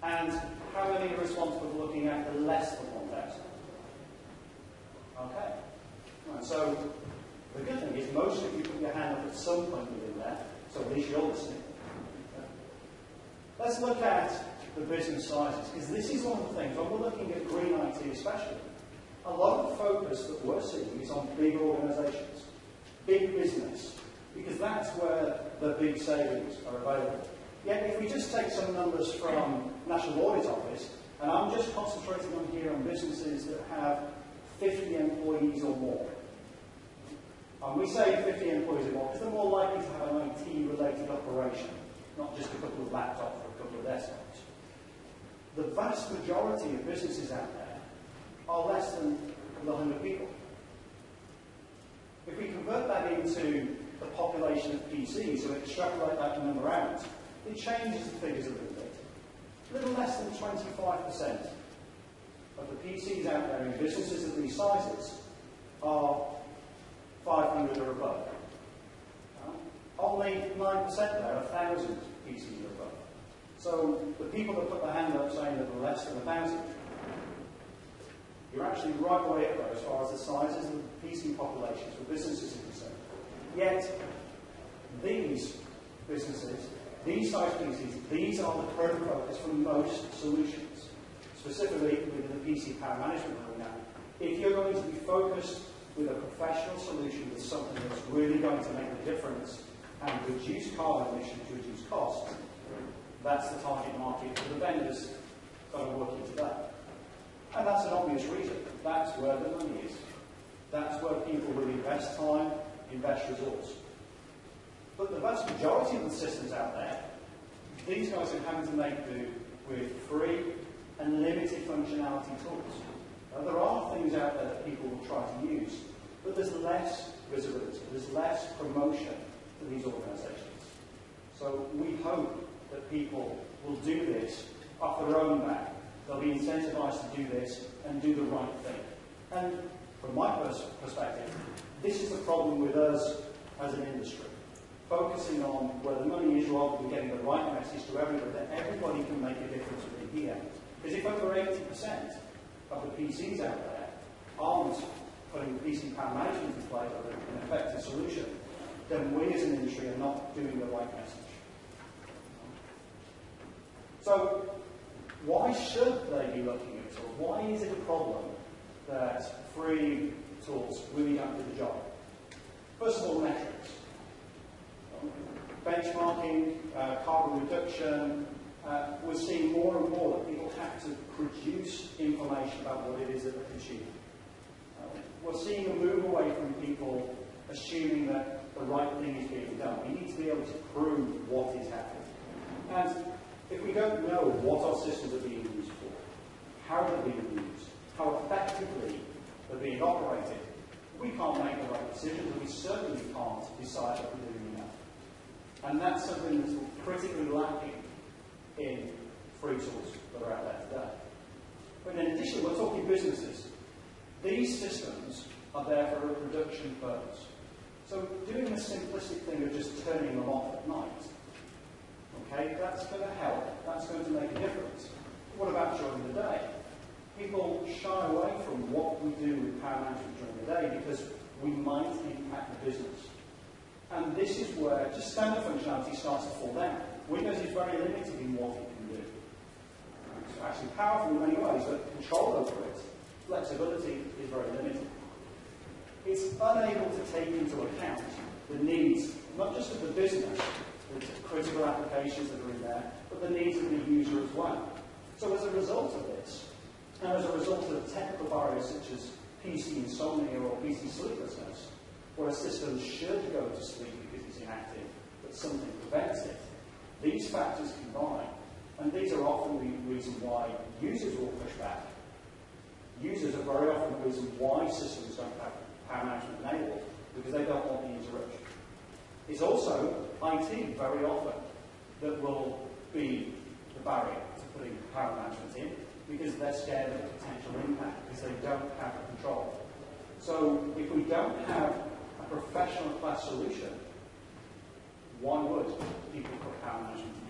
And how many are responsible for looking after less than 1,000? Okay. Right, so the good thing is most of you put your hand up at some point within there, so at least you're listening. Okay. Let's look at the business sizes, because this is one of the things, when we're looking at green IT especially, a lot of the focus that we're seeing is on big organisations, big business, because that's where the big savings are available. Yet if we just take some numbers from National Audit Office, and I'm just concentrating on here on businesses that have 50 employees or more. And we say 50 employees or more because they're more likely to have an IT-related operation, not just a couple of laptops or a couple of desktops. The vast majority of businesses out there are less than 100 people. If we convert that into the population of PCs, so extrapolate that number out, it changes the figures a little bit. A little less than 25% of the PCs out there in businesses of these sizes are 500 or above. Only 9% there are 1,000 PCs or above. So the people that put their hand up saying that they're less than 1,000, you're actually right way up there as far as the sizes of the PC populations for businesses are concerned. Yet, these businesses, these size PCs, these are the current focus for most solutions, specifically within the PC power management arena. If you're going to be focused with a professional solution with something that's really going to make a difference and reduce carbon emissions, reduce costs, that's the target market for the vendors that are working today. And that's an obvious reason. That's where the money is. That's where people will invest time, invest resource. But the vast majority of the systems out there, these guys are having to make do with free and limited functionality tools. Now, there are things out there that people will try to use, but there's less visibility, there's less promotion for these organisations. So we hope that people will do this off their own back. They'll be incentivised to do this and do the right thing. And from my perspective, this is the problem with us as an industry. Focusing on where the money is rather than getting the right message to everybody, that everybody can make a difference within here. Because if over 80% of the PCs out there aren't putting PC power management in place or an effective solution, then we as an industry are not doing the right message. So, why should they be looking at tools? Why is it a problem that free tools really don't do the job? First of all, metrics. Benchmarking, carbon reduction, we're seeing more and more that people have to produce information about what it is that they're consuming. We're seeing a move away from people assuming that the right thing is being done. We need to be able to prove what is happening. And if we don't know what our systems are being used for, how they're being used, how effectively they're being operated, we can't make the right decisions, and we certainly can't decide that we're doing enough. And that's something that's critically lacking in free tools that are out there today. But in addition, we're talking businesses. These systems are there for a production purpose. So doing the simplistic thing of just turning them off at night, okay, that's going to help, that's going to make a difference. What about during the day? People shy away from what we do with power management during the day because we might impact the business. And this is where just standard functionality starts to fall down. Windows is very limited in what it can do. It's actually powerful in many ways, but control over it, flexibility is very limited. It's unable to take into account the needs, not just of the business, the critical applications that are in there, but the needs of the user as well. So as a result of this, and as a result of technical barriers such as PC insomnia or PC sleeplessness, where a system should go to sleep because it's inactive, but something prevents it, these factors combine, and these are often the reason why users will push back. Users are very often the reason why systems don't have power management enabled, because they don't want the interruption. It's also IT very often that will be the barrier to putting power management in, because they're scared of the potential impact, because they don't have the control. So if we don't have a professional class solution, why would people put power management in?